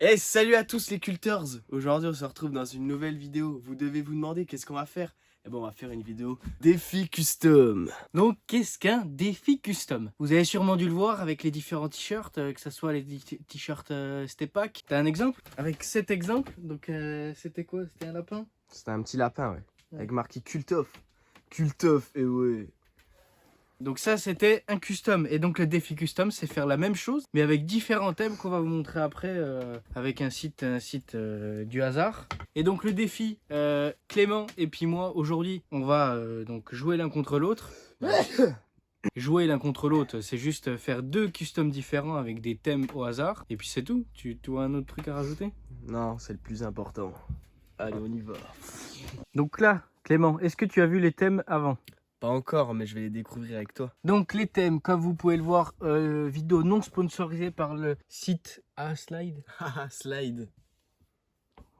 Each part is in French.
Hey, salut à tous les culteurs. Aujourd'hui on se retrouve dans une nouvelle vidéo. Vous devez vous demander qu'est-ce qu'on va faire. Eh ben on va faire une vidéo défi custom. Donc, qu'est-ce qu'un défi custom? Vous avez sûrement dû le voir avec les différents t-shirts, que ce soit les t-shirts Stepak. T'as un exemple? Avec cet exemple, donc c'était quoi? C'était un lapin? C'était un petit lapin, ouais. Avec marqué Kultoff. Kultoff, et ouais. Donc ça, c'était un custom. Et donc le défi custom, c'est faire la même chose, mais avec différents thèmes qu'on va vous montrer après, avec un site du hasard. Et donc le défi, Clément et puis moi, aujourd'hui, on va donc jouer l'un contre l'autre. Jouer l'un contre l'autre, c'est juste faire deux customs différents avec des thèmes au hasard. Et puis c'est tout. Tu as un autre truc à rajouter? Non, c'est le plus important. Allez, on y va. Donc là, Clément, est-ce que tu as vu les thèmes avant? Pas encore, mais je vais les découvrir avec toi. Donc les thèmes, comme vous pouvez le voir, vidéo non sponsorisée par le site Slide. Haha, slide.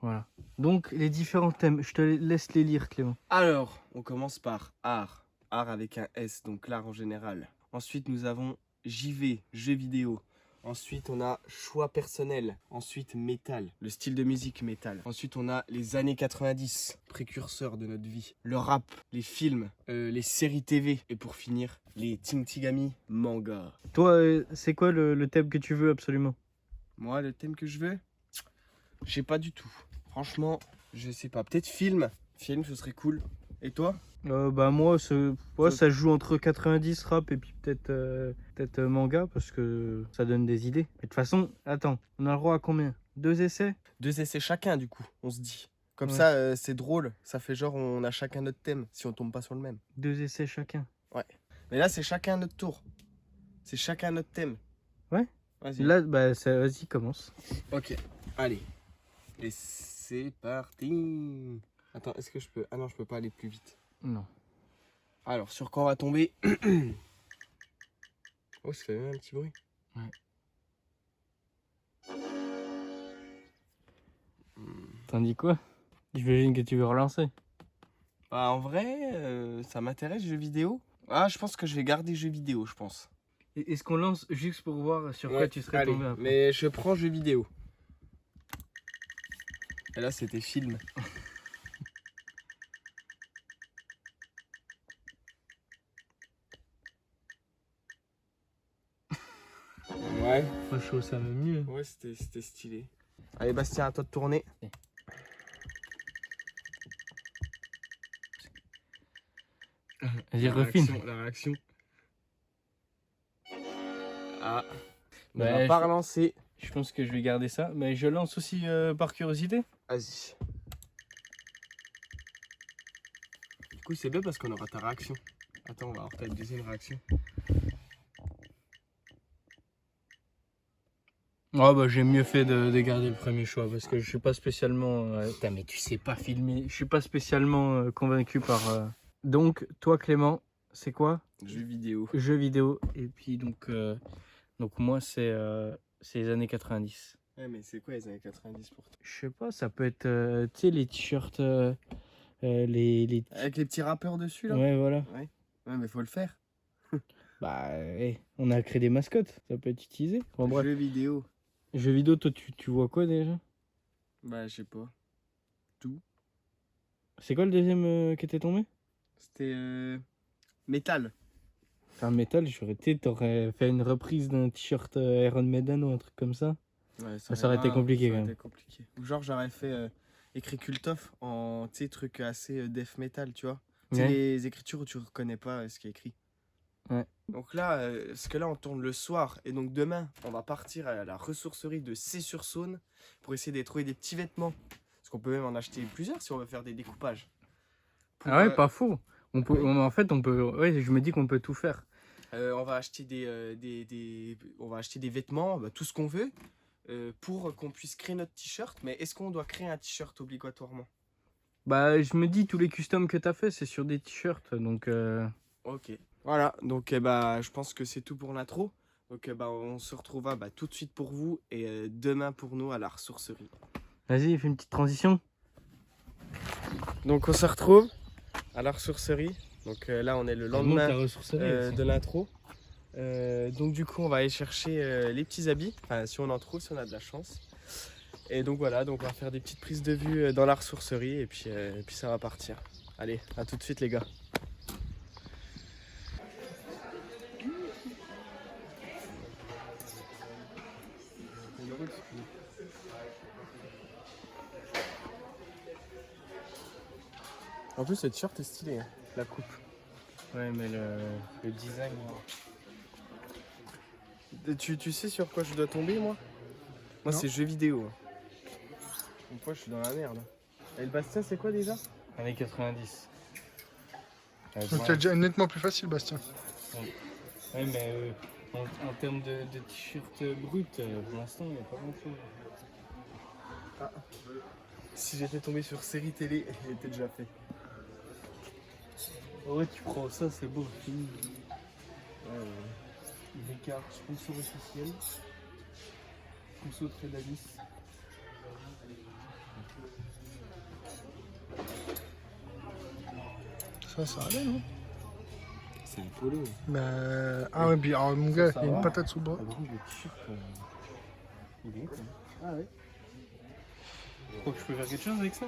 Voilà. Donc les différents thèmes, je te laisse les lire, Clément. Alors, on commence par art. Art avec un S, donc l'art en général. Ensuite, nous avons JV, jeux vidéo. Ensuite, on a choix personnel. Ensuite, métal, le style de musique métal. Ensuite, on a les années 90, précurseurs de notre vie. Le rap, les films, les séries TV. Et pour finir, les Tingtigami manga. Toi, c'est quoi le thème que tu veux absolument? Moi, le thème que je veux, je sais pas du tout. Franchement, je sais pas. Peut-être film. Film, ce serait cool. Et toi? Bah moi, ça joue entre 90 rap et puis peut-être manga parce que ça donne des idées. Mais de toute façon, attends, on a le droit à combien? 2 essais? 2 essais chacun, du coup, on se dit. Comme Ouais. ça, c'est drôle. Ça fait genre, on a chacun notre thème, si on tombe pas sur le même. 2 essais chacun. Ouais. Mais là, c'est chacun notre tour. C'est chacun notre thème. Ouais. Vas-y. Là, bah vas-y, commence. Ok. Allez. Et c'est parti. Attends, est-ce que je peux... Ah non, je peux pas aller plus vite. Non. Alors, sur quoi on va tomber? Oh, ça fait même un petit bruit. Ouais. T'en dis quoi? J'imagine que tu veux relancer. Bah, en vrai, ça m'intéresse, jeux vidéo. Ah, je pense que je vais garder jeux vidéo, je pense. Est-ce qu'on lance juste pour voir sur quoi Ouais, tu serais allez, tombé après? mais je prends jeux vidéo. Et là, c'était film. Ouais. Moi, je trouve ça même mieux. Ouais, c'était stylé. Allez, Bastien, à toi de tourner. Vas-y, refine. La réaction. Ah. On Ouais, va pas relancer. Je pense que je vais garder ça, mais je lance aussi par curiosité. Vas-y. Du coup, c'est bien parce qu'on aura ta réaction. Attends, on va avoir ta deuxième réaction. Oh bah j'ai mieux fait de garder le premier choix parce que je suis pas spécialement... Putain, mais tu sais pas filmer. Je suis pas spécialement convaincu par... Donc toi Clément, c'est quoi? Jeux vidéo. Jeux vidéo. Et puis donc moi c'est les années 90. Ouais, mais c'est quoi les années 90 pour toi? Je sais pas, ça peut être tu sais les t-shirts, les... Avec les petits rappeurs dessus, là? Ouais voilà. Ouais. Ouais, mais faut le faire. Bah on a créé des mascottes, ça peut être utilisé. Bon bref. Jeux vidéo. Jeux vidéo, toi tu vois quoi déjà? Bah, je sais pas. Tout. C'est quoi le deuxième qui était tombé? C'était métal. Un métal, j'aurais été, t'aurais fait une reprise d'un t-shirt Iron Maiden ou un truc comme ça. Ouais, Ça aurait été compliqué quand même. compliqué. Ou genre, j'aurais fait écrit Kultoff en truc assez death metal, tu vois. Tu sais, Ouais. les écritures où tu reconnais pas ce qui est écrit. Ouais. Donc là, parce que là, on tourne le soir. Et donc demain, on va partir à la ressourcerie de C-sur-Saône pour essayer de trouver des petits vêtements. Parce qu'on peut même en acheter plusieurs si on veut faire des découpages. Pour, Ah ouais, pas faux. On peut, oui. en fait, on peut. Ouais, je me dis qu'on peut tout faire. On va acheter on va acheter des vêtements, bah, tout ce qu'on veut, pour qu'on puisse créer notre t-shirt. Mais est-ce qu'on doit créer un t-shirt obligatoirement? Bah, je me dis, tous les customs que t'as fait, c'est sur des t-shirts. Donc. Ok. Voilà, donc bah, je pense que c'est tout pour l'intro. Donc bah, on se retrouvera tout de suite pour vous et demain pour nous à la ressourcerie. Vas-y, fais une petite transition. Donc on se retrouve à la ressourcerie. Donc là on est le lendemain de l'intro. Donc du coup on va aller chercher les petits habits, enfin si on en trouve, si on a de la chance. Et donc voilà, donc on va faire des petites prises de vue dans la ressourcerie et puis ça va partir. Allez, à tout de suite les gars. En plus, ce t-shirt est stylé, hein, la coupe. Ouais, mais le design. Tu sais sur quoi je dois tomber, moi? Moi, Non. c'est jeux vidéo. Donc, moi, je suis dans la merde. Et le Bastien, c'est quoi déjà? Années 90. Donc c'est déjà nettement plus facile, Bastien. Ouais, mais en termes de t-shirt brut, pour l'instant, il n'y a pas grand-chose. Si j'étais tombé sur série télé, il était déjà fait. Ouais, tu prends ça, c'est beau. Fini. Ricard, sponsor officiel. Sponsor Trade Alice. Ça allait, non? C'est un polo. Bah... Ah ouais, puis alors, mon gars, Ça il y a va. une patate sous le bras. Ah, bon, le t-shirt, il est quoi. Ah ouais. Je crois que je peux faire quelque chose avec ça.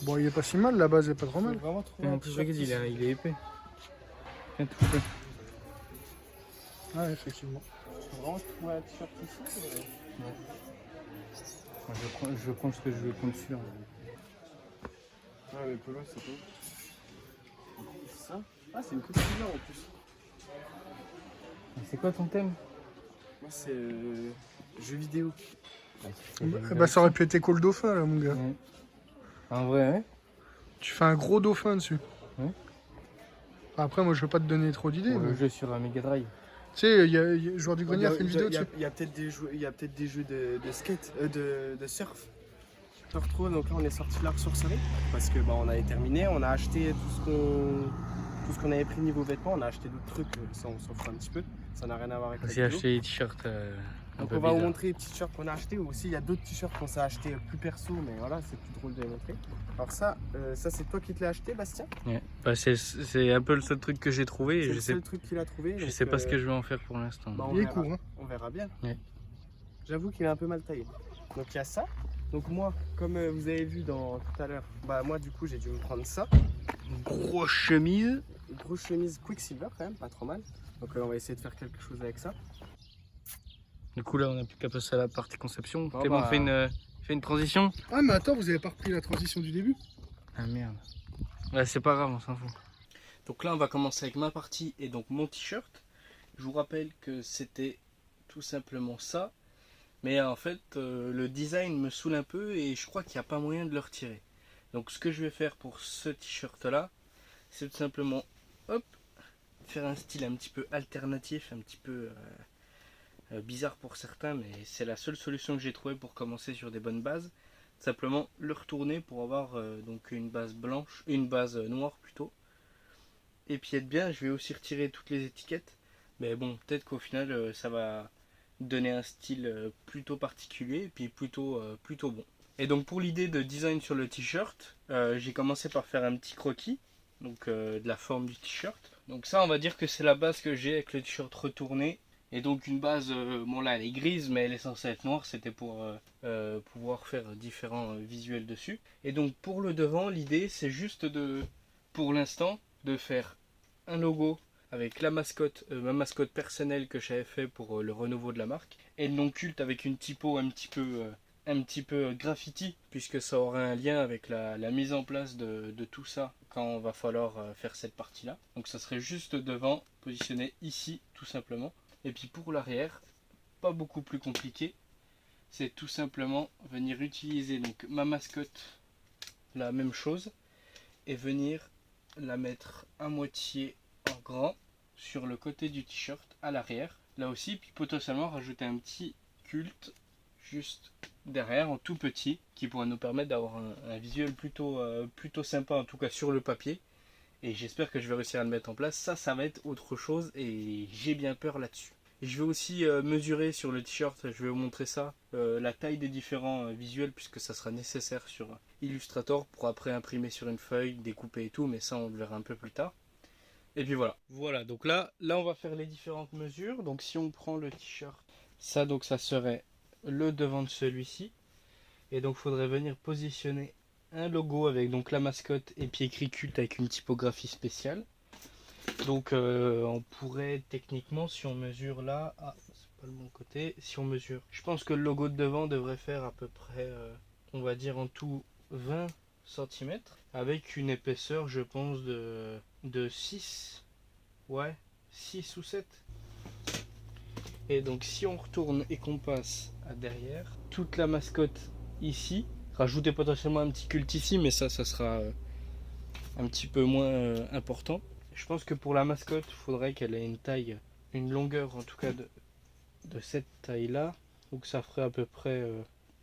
Bon, il est pas si mal, la base est pas trop mal. Vraiment trouver Un t-shirt, il est épais. Un tout peu. Ah, effectivement. Vraiment trouver un t-shirt ici. Je prends ce que je veux prendre celui-là. Ouais, mais polo, c'est quoi? C'est ça? Ah, c'est une coupe couleur en plus. C'est quoi ton thème? Moi, c'est jeux vidéo. Bah, ça aurait pu être école dauphin, là, mon gars. Ouais. En vrai, ouais. Tu fais un gros dauphin dessus. Ouais. Après, moi, je veux pas te donner trop d'idées. Pour Mais... le jeu sur un Mega Drive. Tu sais, il y a Joueur du Grenier a fait une vidéo Il y a- dessus. il y a peut-être des jeux de skate, de surf. Je te retrouve, donc là on est sorti de la ressourcerie parce que bah, on avait terminé, on a acheté tout ce qu'on avait pris niveau vêtements, on a acheté d'autres trucs, ça on s'en fout un petit peu, ça n'a rien à voir avec la J'ai vidéo. acheté des t-shirts un Donc peu on va vous bizarres. montrer les petits t-shirts qu'on a achetés, ou aussi il y a d'autres t-shirts qu'on s'est achetés plus perso, mais voilà c'est plus drôle de les montrer. Alors ça c'est toi qui te l'as acheté Bastien? Ouais. Bah, c'est un peu le seul truc que j'ai trouvé. C'est Et le seul truc qu'il a trouvé. je donc, sais pas ce que je vais en faire pour l'instant. bah, on Il est verra. court, hein. On verra bien. Ouais. J'avoue qu'il est un peu mal taillé. Donc il y a ça. Donc moi, comme vous avez vu tout à l'heure, bah moi du coup j'ai dû me prendre ça. Grosse chemise. Une grosse chemise Quicksilver quand même, pas trop mal. Donc on va essayer de faire quelque chose avec ça. Du coup, là, on n'a plus qu'à passer à la partie conception. Bon, T'es bon, bah. fais une transition. Ah, mais attends, vous avez pas repris la transition du début? Ah merde. Ouais, c'est pas grave, on s'en fout. Donc là, on va commencer avec ma partie et donc mon t-shirt. Je vous rappelle que c'était tout simplement ça. Mais en fait, le design me saoule un peu et je crois qu'il n'y a pas moyen de le retirer. Donc ce que je vais faire pour ce t-shirt là, c'est tout simplement, hop, faire un style un petit peu alternatif, un petit peu bizarre pour certains, mais c'est la seule solution que j'ai trouvée pour commencer sur des bonnes bases. Simplement le retourner pour avoir donc une base blanche, une base noire plutôt. Et puis être bien, je vais aussi retirer toutes les étiquettes. Mais bon, peut-être qu'au final ça va donner un style plutôt particulier et puis plutôt bon. Et donc pour l'idée de design sur le t-shirt, j'ai commencé par faire un petit croquis donc de la forme du t-shirt. Donc ça, on va dire que c'est la base que j'ai avec le t-shirt retourné. Et donc une base, bon là elle est grise mais elle est censée être noire, c'était pour pouvoir faire différents visuels dessus. Et donc pour le devant, l'idée c'est juste pour l'instant, de faire un logo avec la mascotte, ma mascotte personnelle que j'avais fait pour le renouveau de la marque. Et le nom culte avec une typo un petit peu graffiti, puisque ça aura un lien avec la mise en place de tout ça quand on va falloir faire cette partie là. Donc ça serait juste devant, positionné ici tout simplement. Et puis pour l'arrière, pas beaucoup plus compliqué, c'est tout simplement venir utiliser donc ma mascotte, la même chose, et venir la mettre à moitié en grand sur le côté du t-shirt à l'arrière, là aussi, puis potentiellement rajouter un petit culte juste derrière en tout petit qui pourrait nous permettre d'avoir un visuel plutôt sympa, en tout cas sur le papier. Et j'espère que je vais réussir à le mettre en place. Ça va être autre chose et j'ai bien peur là-dessus. Et je vais aussi mesurer sur le t-shirt, je vais vous montrer ça, la taille des différents visuels, puisque ça sera nécessaire sur Illustrator pour après imprimer sur une feuille, découper et tout, mais ça on le verra un peu plus tard. Et puis voilà. Voilà, donc là on va faire les différentes mesures. Donc si on prend le t-shirt, ça donc ça serait le devant de celui-ci. Et donc, il faudrait venir positionner un logo avec donc la mascotte et puis écrit culte avec une typographie spéciale. Donc, on pourrait techniquement, si on mesure là, ah, c'est pas le bon côté, si on mesure, je pense que le logo de devant devrait faire à peu près, on va dire en tout 20 cm avec une épaisseur, je pense, de 6, ouais, 6 ou 7. Et donc, si on retourne et qu'on passe à derrière, toute la mascotte ici, rajouter potentiellement un petit culte ici, mais ça sera un petit peu moins important. Je pense que pour la mascotte, il faudrait qu'elle ait une taille, une longueur en tout cas de cette taille-là. Donc ça ferait à peu près,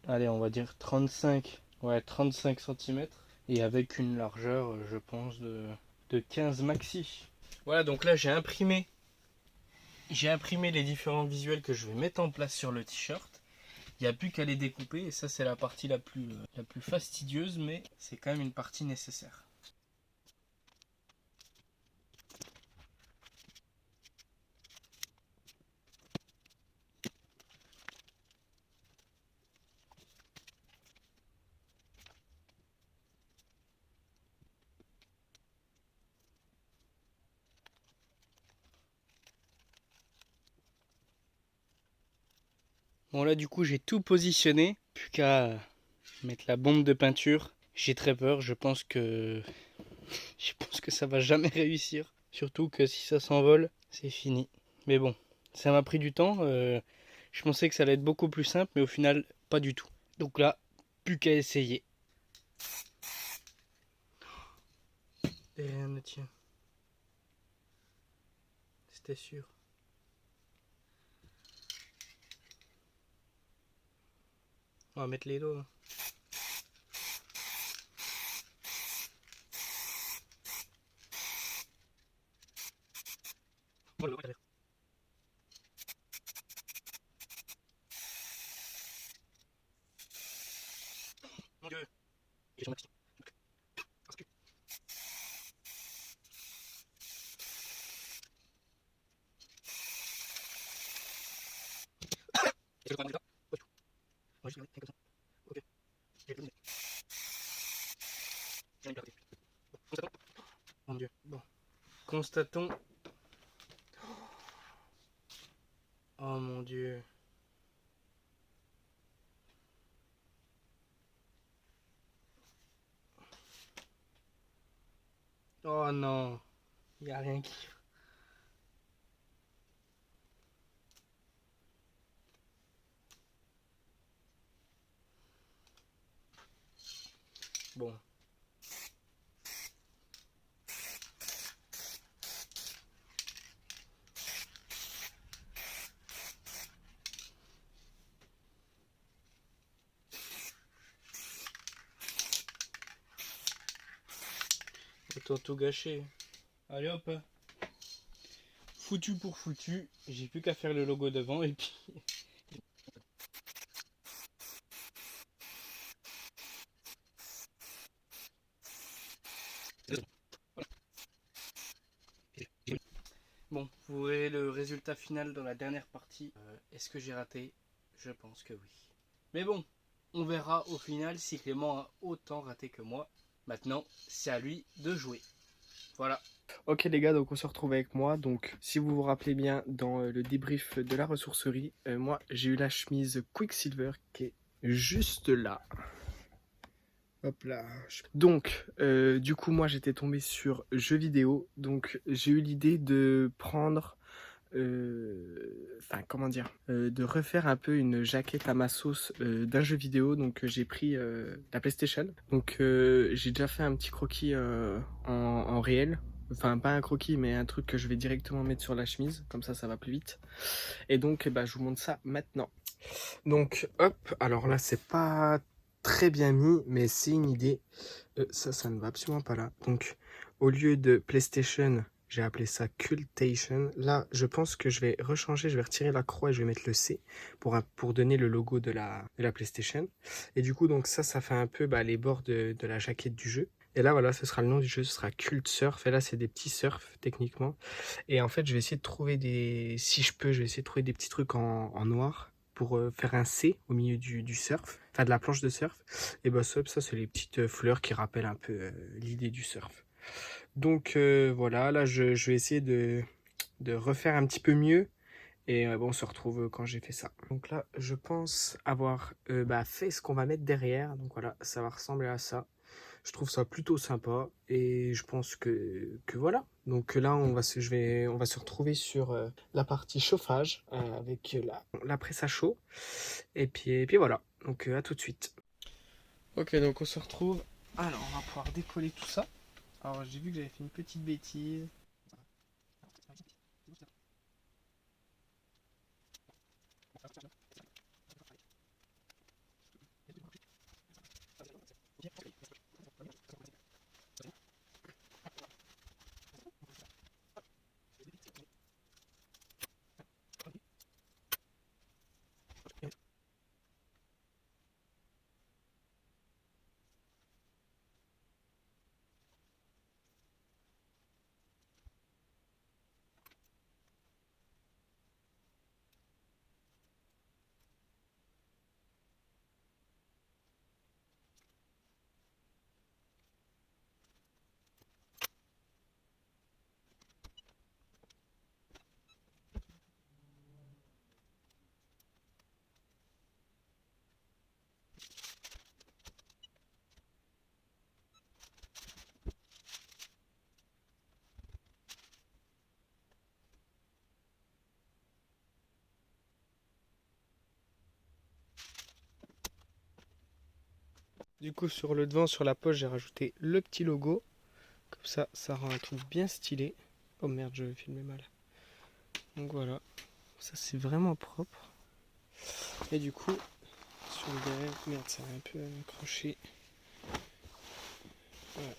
allez, on va dire 35, ouais, 35 cm. Et avec une largeur, je pense, de 15 maxi. Voilà, donc là j'ai imprimé les différents visuels que je vais mettre en place sur le t-shirt. Il n'y a plus qu'à les découper et ça c'est la partie la plus fastidieuse, mais c'est quand même une partie nécessaire. Bon là du coup j'ai tout positionné, plus qu'à mettre la bombe de peinture. J'ai très peur, je pense que ça va jamais réussir. Surtout que si ça s'envole, c'est fini. Mais bon, ça m'a pris du temps. Je pensais que ça allait être beaucoup plus simple, mais au final, pas du tout. Donc là, plus qu'à essayer. Et rien ne tient. C'était sûr. On va mettre les dos. Hein. Oh, le mon Dieu. Mon Dieu. Bon. Constatons. Oh mon Dieu. Oh non. Il n'y a rien qui... Bon. Autant tout gâcher. Allez hop. Foutu pour foutu. J'ai plus qu'à faire le logo devant et puis... Bon, vous verrez le résultat final dans la dernière partie. Est-ce que j'ai raté? Je pense que oui. Mais bon, on verra au final si Clément a autant raté que moi. Maintenant, c'est à lui de jouer. Voilà. Ok les gars, donc on se retrouve avec moi. Donc si vous vous rappelez bien dans le débrief de la ressourcerie, moi j'ai eu la chemise Quicksilver qui est juste là. Hop là. Donc du coup moi j'étais tombé sur jeux vidéo. Donc j'ai eu l'idée de prendre... comment dire, de refaire un peu une jaquette à ma sauce d'un jeu vidéo. Donc j'ai pris la PlayStation. Donc j'ai déjà fait un petit croquis en réel. Enfin pas un croquis mais un truc que je vais directement mettre sur la chemise. Comme ça va plus vite. Et donc je vous montre ça maintenant. Donc hop, alors là c'est pas très bien mis mais c'est une idée. Ça ne va absolument pas là. Donc au lieu de PlayStation, j'ai appelé ça Cultation. Là, je pense que je vais rechanger, je vais retirer la croix et je vais mettre le C pour donner le logo de la PlayStation. Et du coup, donc ça fait un peu les bords de la jaquette du jeu. Et là, voilà, ce sera le nom du jeu, ce sera Cult Surf. Et là, c'est des petits surfs, techniquement. Et en fait, je vais essayer de trouver si je peux, je vais essayer de trouver des petits trucs en noir. pour faire un C au milieu du surf, enfin de la planche de surf. Et bah ça c'est les petites fleurs qui rappellent un peu l'idée du surf. Donc voilà, là je vais essayer de refaire un petit peu mieux. Et bon, on se retrouve quand j'ai fait ça. Donc là, je pense avoir fait ce qu'on va mettre derrière. Donc voilà, ça va ressembler à ça. Je trouve ça plutôt sympa. Et je pense que voilà. Donc là, on va se retrouver sur la partie chauffage avec la presse à chaud. Et puis voilà. Donc à tout de suite. Ok, donc on se retrouve. Alors, on va pouvoir décoller tout ça. Alors, j'ai vu que j'avais fait une petite bêtise. Du coup, sur le devant, sur la poche, j'ai rajouté le petit logo. Comme ça rend un truc bien stylé. Oh merde, je vais filmer mal. Donc voilà, ça c'est vraiment propre. Et du coup, sur le derrière, merde, ça a un peu accroché. Voilà.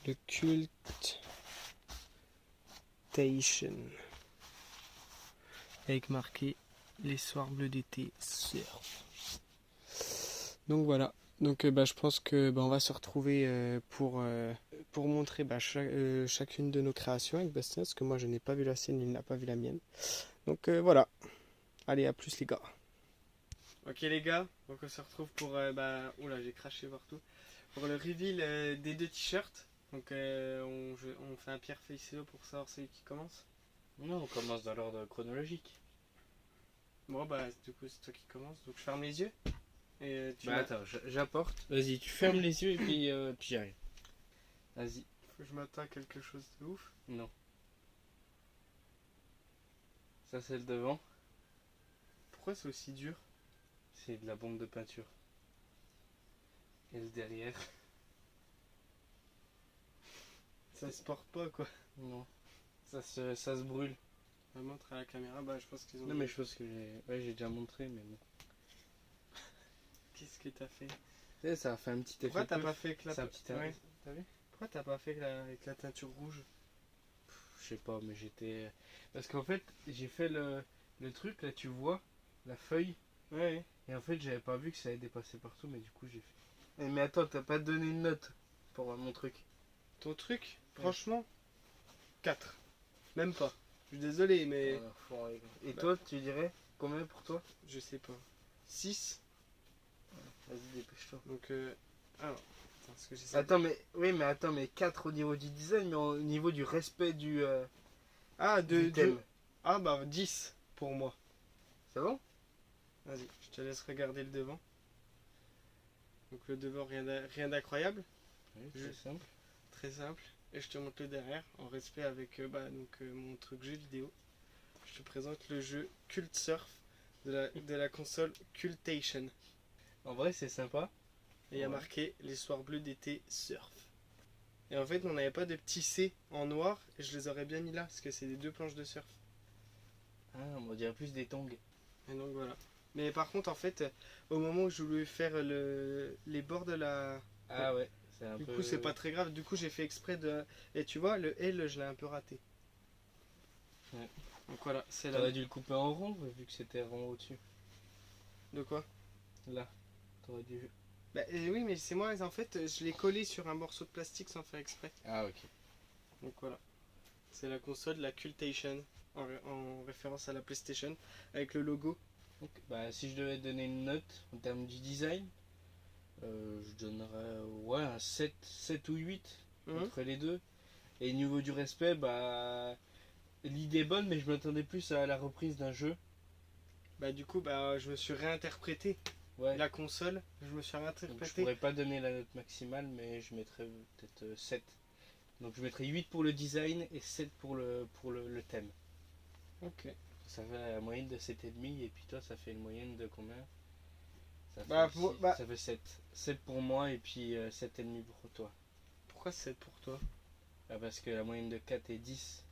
Le Cultation. Avec marqué les soirs bleus d'été surf. Donc voilà. Donc je pense que on va se retrouver pour montrer chacune de nos créations avec Bastien, parce que moi je n'ai pas vu la sienne, il n'a pas vu la mienne. Donc voilà. Allez, à plus les gars. Ok les gars, donc on se retrouve pour oula, j'ai craché partout. Pour le reveal des deux t-shirts. Donc on fait un pierre feuille ciseaux pour savoir celui qui commence. Non, on commence dans l'ordre chronologique. Bon du coup c'est toi qui commence, donc je ferme les yeux. Et attends, j'apporte. Vas-y, tu fermes les yeux et puis j'y arrive. Vas-y. Faut que je m'attends à quelque chose de ouf. Non. Ça c'est le devant. Pourquoi c'est aussi dur? C'est de la bombe de peinture. Et le derrière. Ça se porte pas quoi. Non. Ça se brûle. On va montrer à la caméra, je pense qu'ils ont... Non mais je pense que j'ai déjà montré mais bon. Qu'est-ce que t'as fait? Ça a fait un petit effet. Pourquoi t'as pas fait avec la... C'est un petit effet. T'as vu? Pourquoi t'as pas fait avec la teinture rouge? Je sais pas, mais j'étais... Parce qu'en fait, j'ai fait le truc, là tu vois, la feuille. Ouais. Et en fait, j'avais pas vu que ça allait dépasser partout, mais du coup j'ai fait. Mais attends, t'as pas donné une note pour mon truc? Ton truc, franchement, 4. Même pas. Je suis désolé, mais... Et toi, tu dirais combien pour toi? Je sais pas. 6. Vas-y, dépêche-toi. Donc, alors... Attends, mais... Oui, mais attends, mais 4 au niveau du design, mais au niveau du respect du... du thème. 10 pour moi. C'est bon? Vas-y, je te laisse regarder le devant. Donc le devant, rien d'incroyable. Oui, c'est simple. Très simple. Et je te montre le derrière, en respect avec mon truc jeu vidéo. Je te présente le jeu Cult Surf de la console Cultation. En vrai, c'est sympa. Et il y a marqué les soirs bleus d'été surf. Et en fait, on n'avait pas de petits C en noir, et je les aurais bien mis là, parce que c'est des 2 planches de surf. Ah, on dirait plus des tongs. Et donc voilà. Mais par contre, en fait, au moment où je voulais faire les bords de la... Ah ouais, c'est un du peu... coup, c'est pas très grave. Du coup, j'ai fait exprès de... Et tu vois, le L, je l'ai un peu raté. Ouais. Donc voilà, c'est là. T'aurais dû le couper en rond, vu que c'était rond au-dessus. De quoi? Là, t'aurais dû... Oui, mais c'est moi, en fait, je l'ai collé sur un morceau de plastique sans faire exprès. Ah ok. Donc voilà. C'est la console, la Cultation, en référence à la PlayStation, avec le logo Donc, bah, si je devais donner une note en termes du design, je donnerais ouais, un 7 ou 8 entre les deux. Et au niveau du respect, bah, l'idée est bonne, mais je m'attendais plus à la reprise d'un jeu. Bah du coup, bah je me suis réinterprété Ouais. la console. Je me suis Donc, je réinterprété. pourrais pas donner la note maximale, mais je mettrais peut-être 7. Donc je mettrais 8 pour le design et 7 pour le thème. Ok. Ça fait la moyenne de 7,5 et puis toi ça fait une moyenne de combien? Ça fait, Bah, pour- bah- ça fait 7. 7 pour moi et puis 7,5 pour toi. Pourquoi 7 pour toi? Ah, parce que la moyenne de 4 et 10.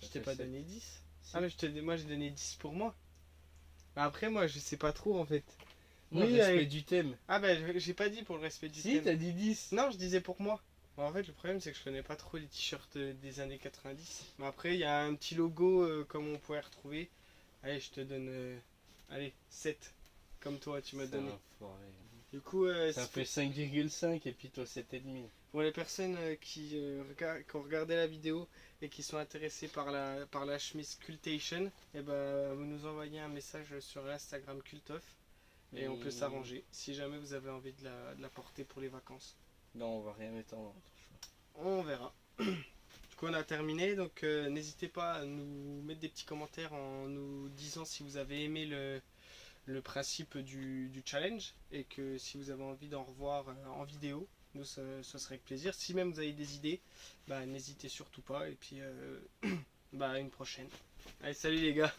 Je ça t'ai fait pas 7. donné 10. Si. Ah mais moi j'ai donné 10 pour moi. Bah, après moi je sais pas trop en fait. Non, Oui, respect avec- du thème. Ah bah j'ai pas dit pour le respect du Si, thème. t'as dit 10. Non, je disais pour moi. Bon, en fait, le problème, c'est que je connais pas trop les t-shirts des années 90. Mais après, il y a un petit logo comme on pourrait retrouver. Allez, je te donne. Allez, 7. Comme toi, tu m'as C'est donné. un enfoiré. Du coup, Ça fait 5,5 et puis toi 7,5. pour les personnes qui ont regardé la vidéo et qui sont intéressées par la chemise Cultation, eh ben, vous nous envoyez un message sur l'Instagram Cultoff et on peut s'arranger si jamais vous avez envie de la porter pour les vacances. Non, on va rien mettre en vente. On verra. Du coup, on a terminé. Donc, n'hésitez pas à nous mettre des petits commentaires en nous disant si vous avez aimé le principe du challenge et que si vous avez envie d'en revoir en vidéo, nous, ce serait avec plaisir. Si même vous avez des idées, bah, n'hésitez surtout pas. Et puis, bah, à une prochaine. Allez, salut les gars.